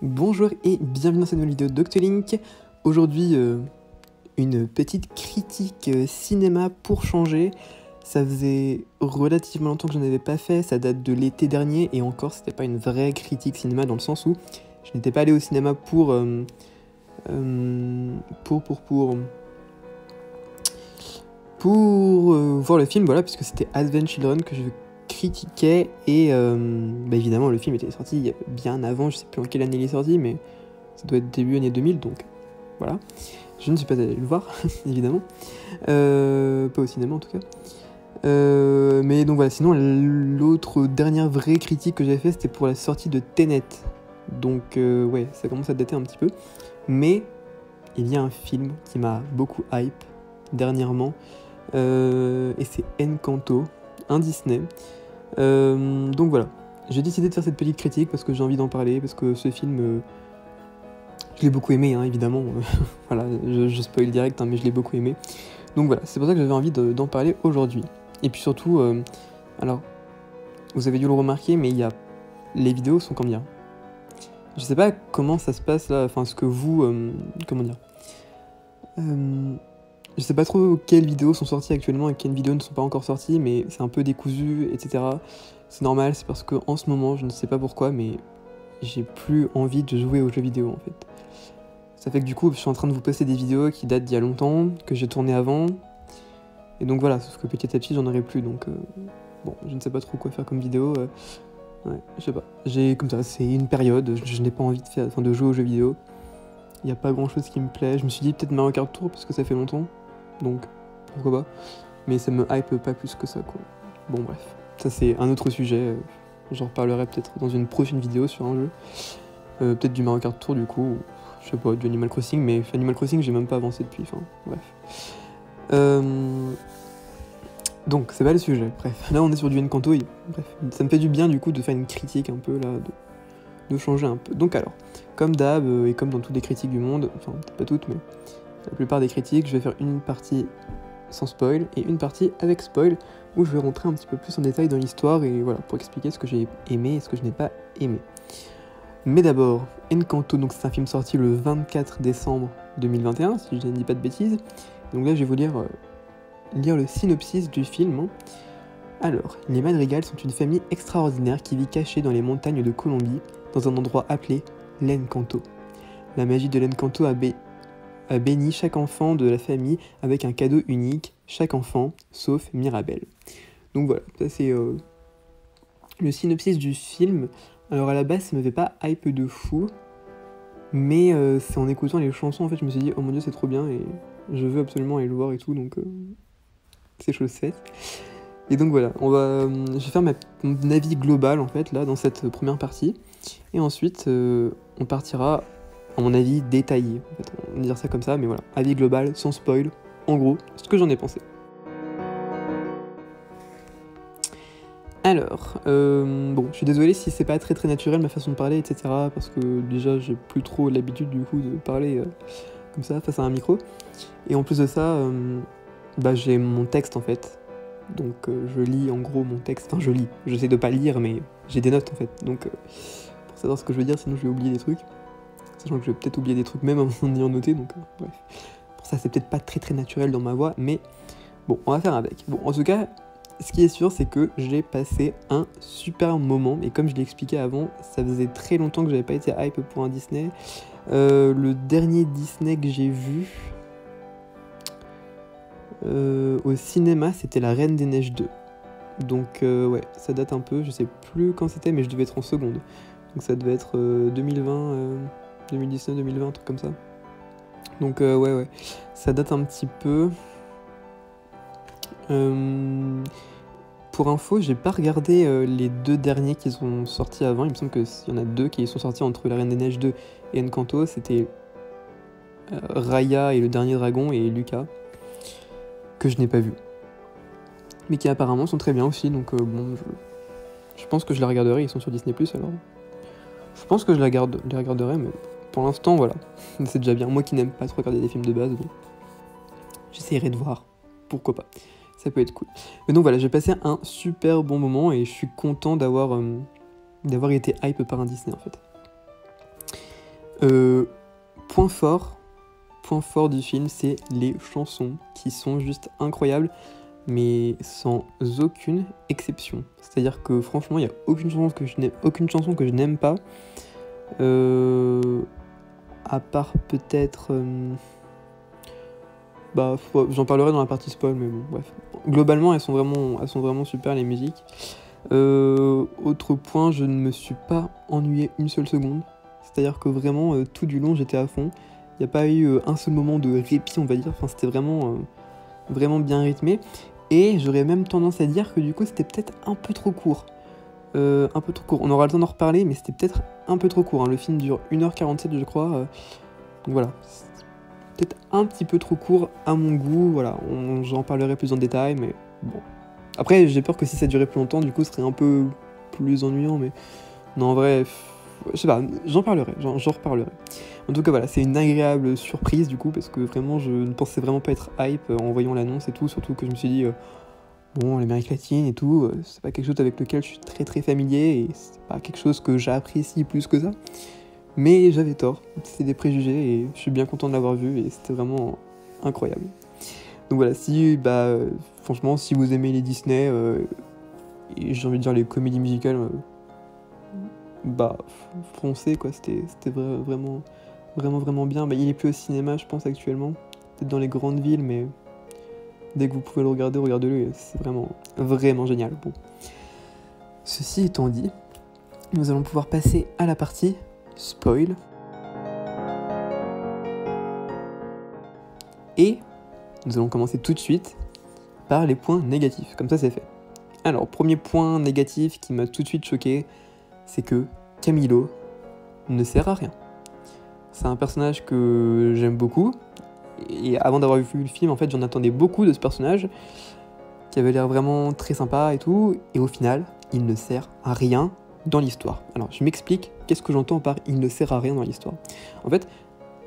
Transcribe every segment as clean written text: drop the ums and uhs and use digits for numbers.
Bonjour et bienvenue dans cette nouvelle vidéo Doctolink. Aujourd'hui, une petite critique cinéma pour changer. Ça faisait relativement longtemps que je n'en avais pas fait, ça date de l'été dernier et encore c'était pas une vraie critique cinéma dans le sens où je n'étais pas allé au cinéma pour voir le film, voilà, puisque c'était Advent Children que je critiquais et évidemment le film était sorti bien avant, je sais plus en quelle année il est sorti, mais ça doit être début année 2000, donc voilà. Je ne suis pas allé le voir, évidemment. Pas au cinéma en tout cas. Mais donc voilà, sinon l'autre dernière vraie critique que j'avais fait c'était pour la sortie de Tenet. Donc ouais, ça commence à dater un petit peu. Mais il y a un film qui m'a beaucoup hype dernièrement. Et c'est Encanto, un Disney. Donc voilà, j'ai décidé de faire cette petite critique parce que j'ai envie d'en parler, parce que ce film, je l'ai beaucoup aimé, hein, évidemment. Voilà, je spoil direct, hein, mais je l'ai beaucoup aimé. Donc voilà, c'est pour ça que j'avais envie d'en parler aujourd'hui. Et puis surtout, alors, vous avez dû le remarquer, mais les vidéos sont combien? Je sais pas comment ça se passe là, enfin ce que vous, comment dire, je sais pas trop quelles vidéos sont sorties actuellement et quelles vidéos ne sont pas encore sorties, mais c'est un peu décousu, etc. C'est normal, c'est parce que en ce moment, je ne sais pas pourquoi, mais j'ai plus envie de jouer aux jeux vidéo en fait. Ça fait que du coup, je suis en train de vous poster des vidéos qui datent d'il y a longtemps, que j'ai tournées avant. Et donc voilà, sauf que petit à petit, j'en aurai plus, donc bon, je ne sais pas trop quoi faire comme vidéo. Ouais, je sais pas. J'ai comme ça, c'est une période, je n'ai pas envie de jouer aux jeux vidéo. Il n'y a pas grand chose qui me plaît. Je me suis dit peut-être Mario Kart Tour parce que ça fait longtemps. Donc pourquoi pas. Mais ça me hype pas plus que ça quoi. Bon bref, ça c'est un autre sujet. J'en reparlerai peut-être dans une prochaine vidéo sur un jeu. Peut-être du Mario Kart Tour du coup. Ou, je sais pas, du Animal Crossing. Mais Animal Crossing j'ai même pas avancé depuis. Enfin bref. Donc c'est pas le sujet. Bref, là on est sur du Encanto. Bref, ça me fait du bien du coup de faire une critique un peu là. De changer un peu. Donc alors, comme d'hab, et comme dans toutes les critiques du monde, enfin peut-être pas toutes, mais la plupart des critiques, je vais faire une partie sans spoil et une partie avec spoil, où je vais rentrer un petit peu plus en détail dans l'histoire, et voilà, pour expliquer ce que j'ai aimé et ce que je n'ai pas aimé. Mais d'abord, Encanto, donc c'est un film sorti le 24 décembre 2021, si je ne dis pas de bêtises. Donc là, je vais vous lire le synopsis du film. Alors, les Madrigal sont une famille extraordinaire qui vit cachée dans les montagnes de Colombie, dans un endroit appelé l'Encanto. La magie de l'Encanto a béni chaque enfant de la famille avec un cadeau unique, chaque enfant, sauf Mirabel. Donc voilà, ça c'est le synopsis du film. Alors à la base, ça me fait pas hype de fou, mais c'est en écoutant les chansons, en fait, je me suis dit, oh mon dieu, c'est trop bien, et je veux absolument aller le voir et tout, donc c'est chose faite. Et donc voilà, je vais faire mon avis global en fait là dans cette première partie, et ensuite on partira à mon avis détaillé. En fait, on va dire ça comme ça, mais voilà, avis global, sans spoil, en gros, ce que j'en ai pensé. Alors, bon, je suis désolé si c'est pas très naturel ma façon de parler, etc. Parce que déjà j'ai plus trop l'habitude du coup de parler comme ça face à un micro. Et en plus de ça, j'ai mon texte en fait. Donc je lis en gros mon texte, enfin je lis, j'essaie de pas lire mais j'ai des notes en fait, donc pour savoir ce que je veux dire, sinon je vais oublier des trucs, sachant que je vais peut-être oublier des trucs même en ayant noté, donc bref, pour ça c'est peut-être pas très naturel dans ma voix, mais bon, on va faire avec. Bon, en tout cas, ce qui est sûr c'est que j'ai passé un super moment, et comme je l'ai expliqué avant, ça faisait très longtemps que j'avais pas été hype pour un Disney. Le dernier Disney que j'ai vu au cinéma, c'était La Reine des Neiges 2. Donc ouais, ça date un peu, je sais plus quand c'était, mais je devais être en seconde. Donc ça devait être 2020, 2019, 2020, un truc comme ça. Donc ouais, ça date un petit peu. Pour info, j'ai pas regardé les deux derniers qui sont sortis avant. Il me semble qu'il y en a deux qui sont sortis entre La Reine des Neiges 2 et Encanto. C'était Raya et le Dernier Dragon et Luca, que je n'ai pas vu, mais qui apparemment sont très bien aussi, donc bon, je pense que je les regarderai, ils sont sur Disney+, alors je pense que je les regarderai, mais pour l'instant, voilà, c'est déjà bien. Moi qui n'aime pas trop regarder des films de base, bon, j'essaierai de voir, pourquoi pas, ça peut être cool. Mais donc voilà, j'ai passé un super bon moment, et je suis content d'avoir été hype par un Disney, en fait. Euh, point fort du film, c'est les chansons qui sont juste incroyables, mais sans aucune exception. C'est-à-dire que franchement, il n'y a aucune chanson que je n'aime pas, à part peut-être... j'en parlerai dans la partie spoil, mais bon, bref. Globalement, elles sont vraiment super, les musiques. Autre point, je ne me suis pas ennuyé une seule seconde. C'est-à-dire que vraiment, tout du long, j'étais à fond. Il n'y a pas eu un seul moment de répit, on va dire. Enfin, c'était vraiment bien rythmé. Et j'aurais même tendance à dire que du coup, c'était peut-être un peu trop court. Un peu trop court. On aura le temps d'en reparler, mais c'était peut-être un peu trop court, hein. Le film dure 1h47, je crois. Donc voilà. Peut-être un petit peu trop court à mon goût. Voilà, j'en parlerai plus en détail, mais bon. Après, j'ai peur que si ça durait plus longtemps, du coup, ce serait un peu plus ennuyant, mais non, en vrai, je sais pas, j'en reparlerai. En tout cas, voilà, c'est une agréable surprise, du coup, parce que vraiment, je ne pensais vraiment pas être hype en voyant l'annonce et tout, surtout que je me suis dit, bon, l'Amérique latine et tout, c'est pas quelque chose avec lequel je suis très familier, et c'est pas quelque chose que j'apprécie plus que ça. Mais j'avais tort, c'était des préjugés, et je suis bien content de l'avoir vu, et c'était vraiment incroyable. Donc voilà, franchement, si vous aimez les Disney, et j'ai envie de dire les comédies musicales, foncez quoi, c'était vraiment bien. Il est plus au cinéma, je pense, actuellement, peut-être dans les grandes villes, mais dès que vous pouvez le regarder, regardez-le, c'est vraiment génial. Bon. Ceci étant dit, nous allons pouvoir passer à la partie spoil. Et nous allons commencer tout de suite par les points négatifs, comme ça c'est fait. Alors, premier point négatif qui m'a tout de suite choqué, c'est que Camilo ne sert à rien. C'est un personnage que j'aime beaucoup, et avant d'avoir vu le film, en fait, j'en attendais beaucoup de ce personnage, qui avait l'air vraiment très sympa et tout, et au final, il ne sert à rien dans l'histoire. Alors, je m'explique, qu'est-ce que j'entends par « il ne sert à rien dans l'histoire ». En fait,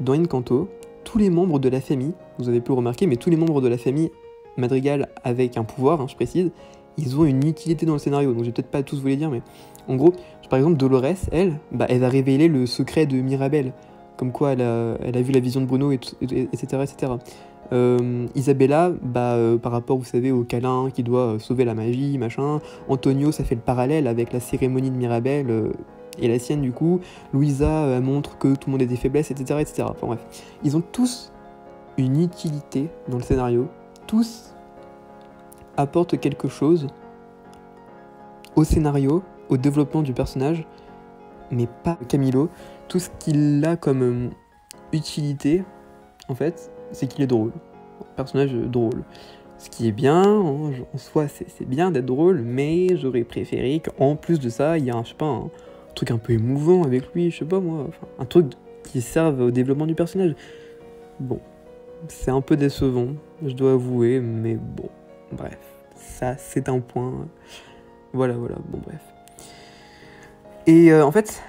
dans Encanto, tous les membres de la famille, vous avez pu le remarquer, mais tous les membres de la famille Madrigal avec un pouvoir, hein, je précise, ils ont une utilité dans le scénario, donc je vais peut-être pas tous vous les dire, mais en gros, par exemple, Dolores, elle va révéler le secret de Mirabel, comme quoi elle a vu la vision de Bruno, etc. Isabella, par rapport, vous savez, au câlin qui doit sauver la magie, machin. Antonio, ça fait le parallèle avec la cérémonie de Mirabel et la sienne, du coup. Louisa, elle montre que tout le monde a des faiblesses, etc. Enfin bref, ils ont tous une utilité dans le scénario. Tous apportent quelque chose au scénario, au développement du personnage, mais pas Camilo. Tout ce qu'il a comme utilité, en fait, c'est qu'il est drôle. Un personnage drôle. Ce qui est bien, en soi, c'est bien d'être drôle, mais j'aurais préféré qu'en plus de ça, il y a un truc un peu émouvant avec lui, je sais pas moi, enfin, un truc qui serve au développement du personnage. Bon, c'est un peu décevant, je dois avouer, mais bon, bref, ça c'est un point. Voilà, bon bref. Et en fait,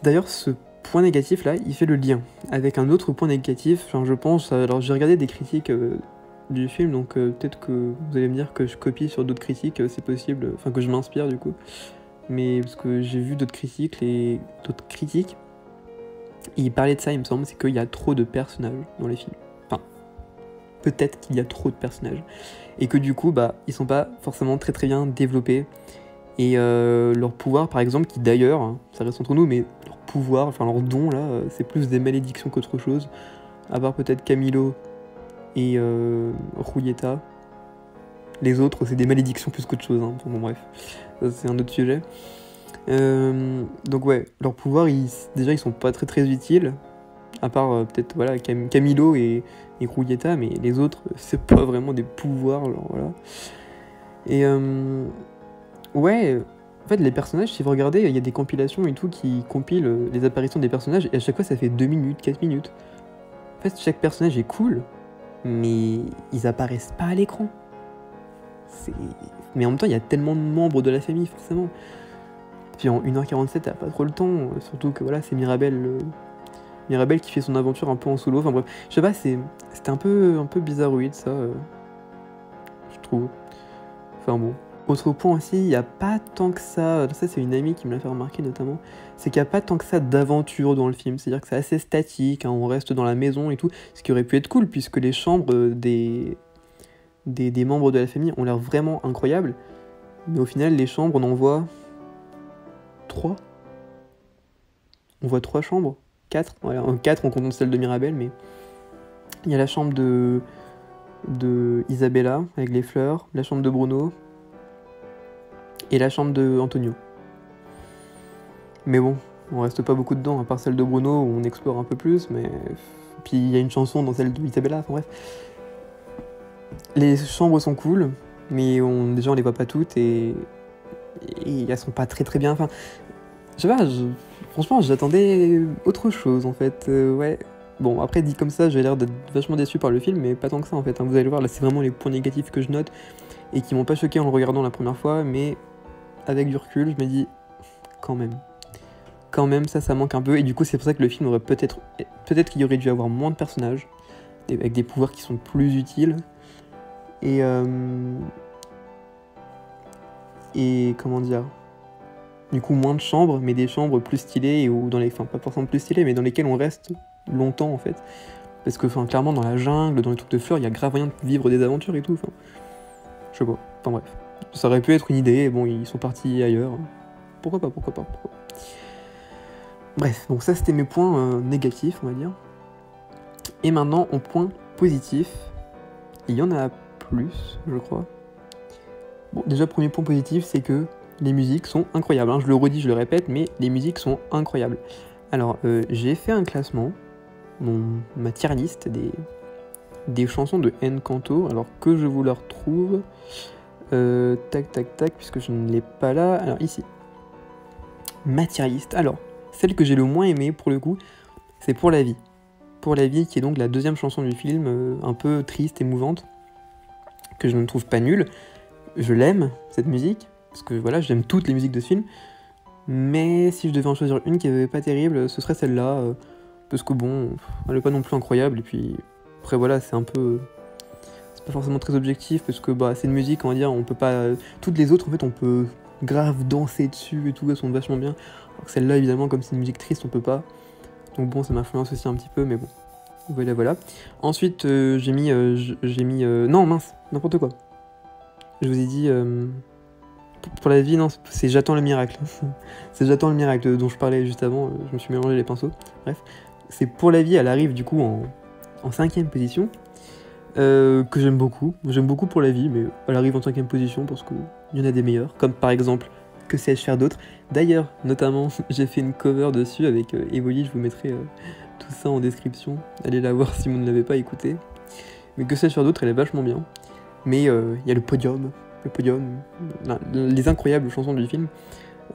d'ailleurs, ce point négatif là, il fait le lien avec un autre point négatif, enfin, je pense. Alors j'ai regardé des critiques du film, donc peut-être que vous allez me dire que je copie sur d'autres critiques, c'est possible, enfin que je m'inspire du coup. Mais parce que j'ai vu d'autres critiques, ils parlaient de ça, il me semble, c'est qu'il y a trop de personnages dans les films. Enfin, peut-être qu'il y a trop de personnages. Et que du coup, ils sont pas forcément très bien développés. Et leur pouvoir, par exemple, qui d'ailleurs, hein, ça reste entre nous, mais leur pouvoir, enfin leur don là, c'est plus des malédictions qu'autre chose. À part peut-être Camilo et Julieta. Les autres, c'est des malédictions plus qu'autre chose. Hein. Enfin, bon, bref, ça, c'est un autre sujet. Donc ouais, leurs pouvoirs, déjà, ils sont pas très utiles. À part peut-être voilà, Camilo et Julieta, mais les autres, c'est pas vraiment des pouvoirs. Genre, voilà. Et ouais, en fait, les personnages, si vous regardez, il y a des compilations et tout qui compilent les apparitions des personnages, et à chaque fois, ça fait 2 minutes, 4 minutes. En fait, chaque personnage est cool, mais ils apparaissent pas à l'écran. Mais en même temps, il y a tellement de membres de la famille, forcément. Puis en 1h47, t'as pas trop le temps, surtout que voilà, c'est Mirabel qui fait son aventure un peu en solo. Enfin bref, je sais pas, c'était un peu bizarroïde, ça, je trouve. Enfin bon, Autre point aussi, il n'y a pas tant que ça c'est une amie qui me l'a fait remarquer notamment, c'est qu'il n'y a pas tant que ça d'aventure dans le film, c'est-à-dire que c'est assez statique, hein, on reste dans la maison et tout, ce qui aurait pu être cool puisque les chambres des membres de la famille ont l'air vraiment incroyables, mais au final les chambres on en voit 3. On voit 3 chambres, 4, voilà, 4 on compte celle de Mirabel, mais il y a la chambre de Isabella avec les fleurs, la chambre de Bruno et la chambre de Antonio. Mais bon, on reste pas beaucoup dedans, à part celle de Bruno où on explore un peu plus, mais puis il y a une chanson dans celle d'Isabella, enfin bref. Les chambres sont cool, mais déjà on les voit pas toutes et elles sont pas très bien, enfin je sais pas, franchement j'attendais autre chose en fait, ouais. Bon après dit comme ça j'ai l'air d'être vachement déçu par le film, mais pas tant que ça en fait, hein. Vous allez le voir, là c'est vraiment les points négatifs que je note et qui m'ont pas choqué en le regardant la première fois, mais avec du recul je me dis quand même ça manque un peu, et du coup c'est pour ça que le film aurait peut-être qu'il y aurait dû avoir moins de personnages avec des pouvoirs qui sont plus utiles et comment dire, du coup moins de chambres, mais des chambres plus stylées, ou dans les, enfin pas forcément plus stylées, mais dans lesquelles on reste longtemps en fait, parce que enfin clairement dans la jungle, dans les trucs de fleurs, il y a grave moyen de vivre des aventures et tout, enfin je sais pas, enfin bref, ça aurait pu être une idée, bon ils sont partis ailleurs, pourquoi pas. Bref, donc ça c'était mes points négatifs on va dire, et maintenant en point positif, il y en a plus je crois. Bon, déjà, premier point positif, c'est que les musiques sont incroyables, hein. Je le redis, je le répète, mais les musiques sont incroyables. Alors, j'ai fait un classement, ma tier list des chansons de Encanto, alors que je vous la retrouve. Tac, puisque je ne l'ai pas là. Alors, ici. Ma tier list. Alors, celle que j'ai le moins aimée, pour le coup, c'est Pour la vie. Pour la vie, qui est donc la deuxième chanson du film, un peu triste, émouvante, que je ne trouve pas nulle. Je l'aime, cette musique, parce que voilà, j'aime toutes les musiques de ce film, mais si je devais en choisir une qui n'est pas terrible, ce serait celle-là, parce que bon, elle n'est pas non plus incroyable, et puis après voilà, c'est pas forcément très objectif, parce que bah, c'est une musique, on va dire, on peut pas... toutes les autres, en fait, on peut grave danser dessus et tout, elles sont vachement bien, alors que celle-là, évidemment, comme c'est une musique triste, on peut pas, donc bon, ça m'influence aussi un petit peu, mais bon, voilà. Ensuite, j'ai mis... non, mince, n'importe quoi. Je vous ai dit, pour la vie, non, c'est J'attends le miracle. C'est J'attends le miracle dont je parlais juste avant, je me suis mélangé les pinceaux. Bref, c'est Pour la vie, elle arrive du coup en 5ème position, que j'aime beaucoup. J'aime beaucoup Pour la vie, mais elle arrive en 5ème position parce qu'il y en a des meilleurs, comme par exemple Que sais-je faire d'autre. D'ailleurs, notamment, j'ai fait une cover dessus avec Evoli, je vous mettrai tout ça en description. Allez la voir si vous ne l'avez pas écouté. Mais Que sais-je faire d'autre, elle est vachement bien. Mais il y a le podium, les incroyables chansons du film.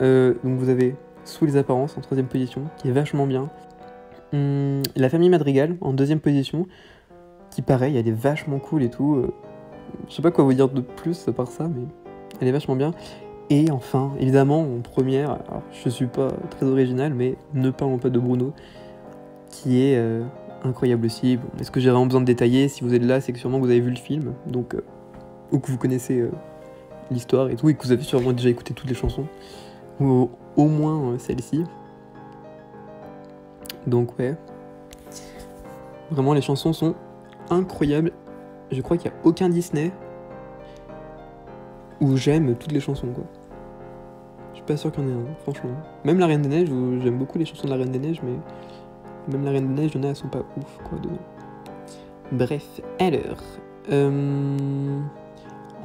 Donc vous avez Sous les apparences en 3ème position, qui est vachement bien. La famille Madrigal en 2ème position, qui pareil, elle est vachement cool et tout. Je sais pas quoi vous dire de plus à part ça, mais elle est vachement bien. Et enfin, évidemment, en première, alors je suis pas très original, mais Ne parlons pas de Bruno, qui est incroyable aussi. Bon, est-ce que j'ai vraiment besoin de détailler? Si vous êtes là, c'est que sûrement vous avez vu le film, donc ou que vous connaissez l'histoire et tout, et que vous avez sûrement déjà écouté toutes les chansons, ou au moins celle-ci. Donc ouais, vraiment les chansons sont incroyables. Je crois qu'il n'y a aucun Disney où j'aime toutes les chansons, quoi. Je suis pas sûr qu'il y en ait un, franchement. Même La Reine des Neiges, où j'aime beaucoup les chansons de La Reine des Neiges, mais même La Reine des Neiges, il y en a, elles sont pas ouf, quoi, dedans. Bref, alors...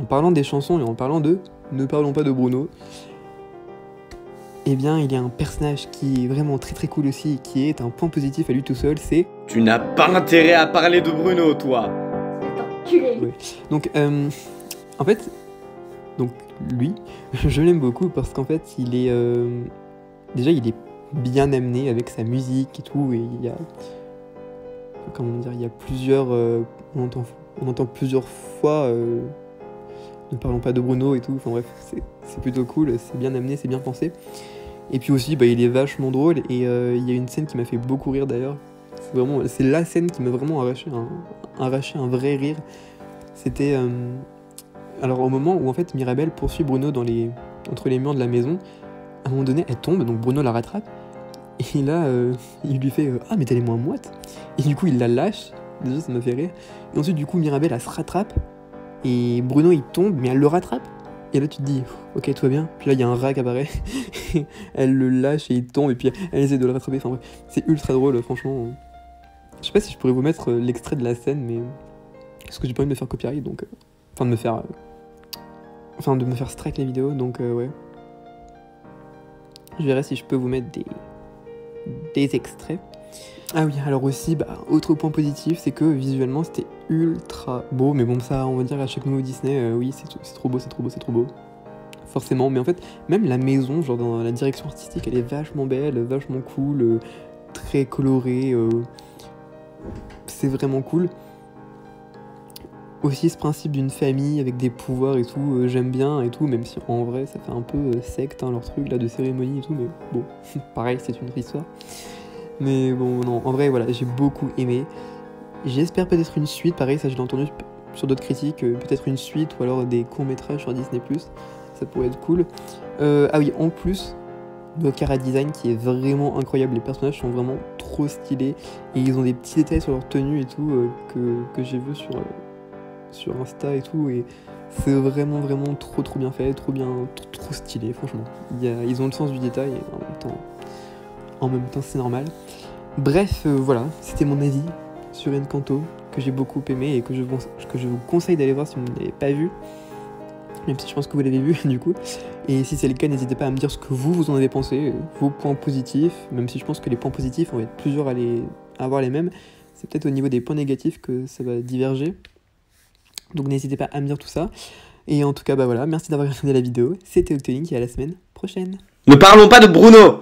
En parlant des chansons et en parlant de Ne parlons pas de Bruno, eh bien il y a un personnage qui est vraiment très cool aussi, qui est un point positif à lui tout seul, c'est... Tu n'as pas intérêt à parler de Bruno, toi. Ouais. Donc, en fait, donc lui, je l'aime beaucoup parce qu'en fait il est... déjà il est bien amené avec sa musique et tout, et il y a... Comment dire, il y a plusieurs... on entend plusieurs fois... Ne parlons pas de Bruno et tout, enfin bref, c'est plutôt cool, c'est bien amené, c'est bien pensé. Et puis aussi, bah, il est vachement drôle, et il y a une scène qui m'a fait beaucoup rire d'ailleurs. C'est la scène qui m'a vraiment arraché un vrai rire. C'était Alors au moment où en fait Mirabel poursuit Bruno entre les murs de la maison, à un moment donné elle tombe, donc Bruno la rattrape, et là il lui fait ah mais t'es les moins moite, et du coup il la lâche, déjà ça m'a fait rire, et ensuite du coup Mirabel elle se rattrape, et Bruno il tombe mais elle le rattrape, et là tu te dis ok tout va bien, puis là il y a un rat qui apparaît, elle le lâche et il tombe, et puis elle essaie de le rattraper, enfin bref, c'est ultra drôle franchement. Je sais pas si je pourrais vous mettre l'extrait de la scène, mais parce que j'ai pas envie de me faire copyright, donc enfin de me faire strike la vidéo, donc ouais. Je verrai si je peux vous mettre des extraits. Ah oui, alors aussi, autre point positif, c'est que visuellement c'était ultra beau, mais bon ça on va dire à chaque nouveau Disney, oui c'est trop beau, c'est trop beau, c'est trop beau. Forcément, mais en fait, même la maison, genre dans la direction artistique, elle est vachement belle, vachement cool, très colorée, c'est vraiment cool. Aussi ce principe d'une famille avec des pouvoirs et tout, j'aime bien et tout, même si en vrai ça fait un peu secte leur truc là de cérémonie et tout, mais bon, pareil c'est une autre histoire. Mais bon non, en vrai voilà, j'ai beaucoup aimé. J'espère peut-être une suite, pareil ça je l'ai entendu sur d'autres critiques, peut-être une suite ou alors des courts-métrages sur Disney+, ça pourrait être cool. Ah oui, en plus, le Cara Design qui est vraiment incroyable, les personnages sont vraiment trop stylés et ils ont des petits détails sur leur tenue et tout que j'ai vu sur Insta et tout, et c'est vraiment trop bien fait, trop stylé franchement. Ils ont le sens du détail et en même temps c'est normal. Bref, voilà, c'était mon avis sur Encanto que j'ai beaucoup aimé et que je vous conseille d'aller voir si vous ne l'avez pas vu, même si je pense que vous l'avez vu du coup. Et si c'est le cas, n'hésitez pas à me dire ce que vous en avez pensé, vos points positifs, même si je pense que les points positifs on va être plusieurs à avoir les mêmes. C'est peut-être au niveau des points négatifs que ça va diverger. Donc n'hésitez pas à me dire tout ça. Et en tout cas, voilà, merci d'avoir regardé la vidéo. C'était Octolink et à la semaine prochaine. Ne parlons pas de Bruno!